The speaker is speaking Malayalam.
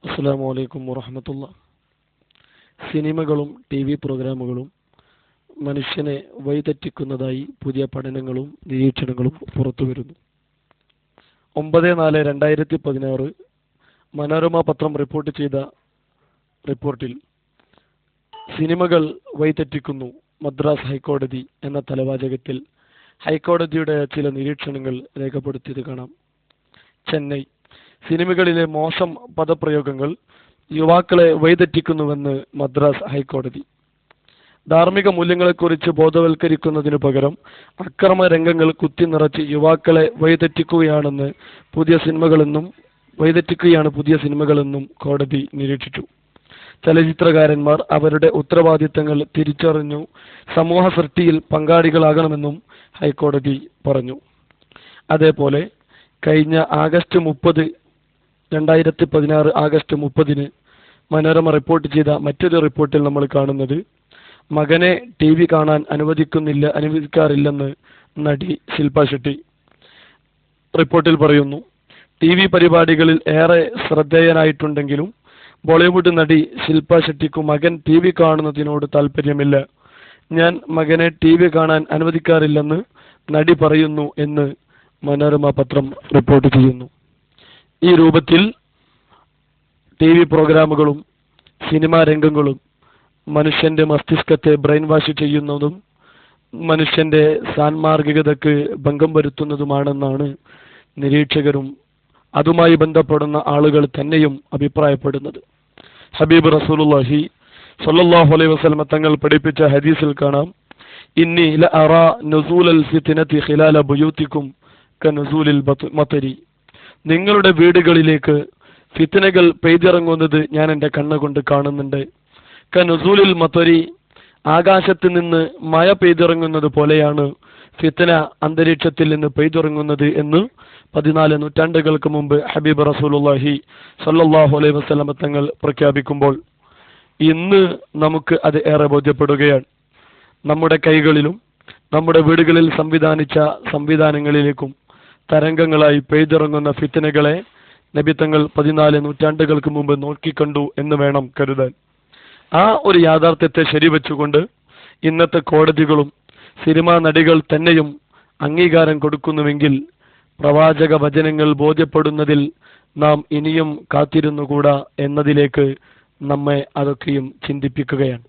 അസ്സലാമു അലൈക്കും വറഹ്മത്തുള്ളാഹി. സിനിമകളും ടി വി പ്രോഗ്രാമുകളും മനുഷ്യനെ വഴിതെറ്റിക്കുന്നതായി പുതിയ പഠനങ്ങളും നിരീക്ഷണങ്ങളും പുറത്തുവരുന്നു. 9/4/2016 മനോരമ പത്രം റിപ്പോർട്ട് ചെയ്ത റിപ്പോർട്ടിൽ സിനിമകൾ വഴിതെറ്റിക്കുന്നു മദ്രാസ് ഹൈക്കോടതി എന്ന തലവാചകത്തിൽ ഹൈക്കോടതിയുടെ ചില നിരീക്ഷണങ്ങൾ രേഖപ്പെടുത്തിയത് കാണാം. ചെന്നൈ: സിനിമകളിലെ മോശം പദപ്രയോഗങ്ങൾ യുവാക്കളെ വഴിതെറ്റിക്കുന്നുവെന്ന് മദ്രാസ് ഹൈക്കോടതി. ധാർമ്മിക മൂല്യങ്ങളെക്കുറിച്ച് ബോധവൽക്കരിക്കുന്നതിനു പകരം അക്രമ രംഗങ്ങൾ കുത്തിനിറച്ച് യുവാക്കളെ വഴിതെറ്റിക്കുകയാണ് പുതിയ സിനിമകളെന്നും കോടതി നിരീക്ഷിച്ചു. ചലച്ചിത്രകാരന്മാർ അവരുടെ ഉത്തരവാദിത്തങ്ങൾ തിരിച്ചറിഞ്ഞു സമൂഹ സൃഷ്ടിയിൽ പങ്കാളികളാകണമെന്നും ഹൈക്കോടതി പറഞ്ഞു. അതേപോലെ കഴിഞ്ഞ ആഗസ്റ്റ് 30, 2016 മനോരമ റിപ്പോർട്ട് ചെയ്ത മറ്റൊരു റിപ്പോർട്ടിൽ നമ്മൾ കാണുന്നത് മകനെ ടി വി കാണാൻ അനുവദിക്കാറില്ലെന്ന് നടി ശില്പ ഷെട്ടി. റിപ്പോർട്ടിൽ പറയുന്നു, ടി വി പരിപാടികളിൽ ഏറെ ശ്രദ്ധേയനായിട്ടുണ്ടെങ്കിലും ബോളിവുഡ് നടി ശില്പ ഷെട്ടിക്കു മകൻ ടി വി കാണുന്നതിനോട് താല്പര്യമില്ല. ഞാൻ മകനെ ടി വി കാണാൻ അനുവദിക്കാറില്ലെന്ന് നടി പറയുന്നു എന്ന് മനോരമ പത്രം റിപ്പോർട്ട് ചെയ്യുന്നു. ഈ രൂപത്തിൽ ടി വി പ്രോഗ്രാമുകളും സിനിമാ രംഗങ്ങളും മനുഷ്യന്റെ മസ്തിഷ്കത്തെ ബ്രെയിൻ വാഷ് ചെയ്യുന്നതും മനുഷ്യന്റെ സാൻമാർഗികതയ്ക്ക് ഭംഗം വരുത്തുന്നതുമാണെന്നാണ് നിരീക്ഷകരും അതുമായി ബന്ധപ്പെടുന്ന ആളുകൾ തന്നെയും അഭിപ്രായപ്പെടുന്നത്. ഹബീബ് റസൂലുള്ളാഹി സ്വല്ലല്ലാഹു അലൈഹി വസല്ലം തങ്ങൾ പഠിപ്പിച്ച ഹദീസിൽ കാണാം, ഇന്നി ലഅറാ നുസൂലൽ ഫിത്നതി ഖിലാല ബുയൂതികും കനുസൂലിൽ മതരി. നിങ്ങളുടെ വീടുകളിലേക്ക് ഫിത്നകൾ പെയ്തിറങ്ങുന്നത് ഞാൻ എൻ്റെ കണ്ണുകൊണ്ട് കാണുന്നുണ്ട്. കനുസൂലിൽ മതരി, ആകാശത്ത് നിന്ന് മഴ പെയ്തിറങ്ങുന്നത് പോലെയാണ് ഫിത്ന അന്തരീക്ഷത്തിൽ നിന്ന് പെയ്തിറങ്ങുന്നത് എന്ന് 14 നൂറ്റാണ്ടുകൾക്ക് മുമ്പ് ഹബീബ് റസൂലുള്ളാഹി സ്വല്ലല്ലാഹു അലൈഹി വസല്ലം തങ്ങൾ പ്രഖ്യാപിക്കുമ്പോൾ ഇന്ന് നമുക്ക് അത് ഏറെ ബോധ്യപ്പെടുകയാണ്. നമ്മുടെ കൈകളിലും നമ്മുടെ വീടുകളിൽ സംവിധാനിച്ച സംവിധാനങ്ങളിലേക്കും തരംഗങ്ങളായി പെയ്തിറങ്ങുന്ന ഫിത്നകളെ നബി തങ്ങൾ 14 നൂറ്റാണ്ടുകൾക്ക് മുമ്പ് നോക്കിക്കണ്ടു എന്ന് വേണം കരുതാൻ. ആ ഒരു യാഥാർത്ഥ്യത്തെ ശരിവെച്ചുകൊണ്ട് ഇന്നത്തെ കോടതികളും സിനിമാ നടികൾ തന്നെയും അംഗീകാരം കൊടുക്കുന്നുവെങ്കിൽ പ്രവാചക വചനങ്ങൾ ബോധ്യപ്പെടുന്നതിൽ നാം ഇനിയും കാത്തിരുന്നുകൂടാ എന്നതിലേക്ക് നമ്മെ അതൊക്കെയും ചിന്തിപ്പിക്കുകയാണ്.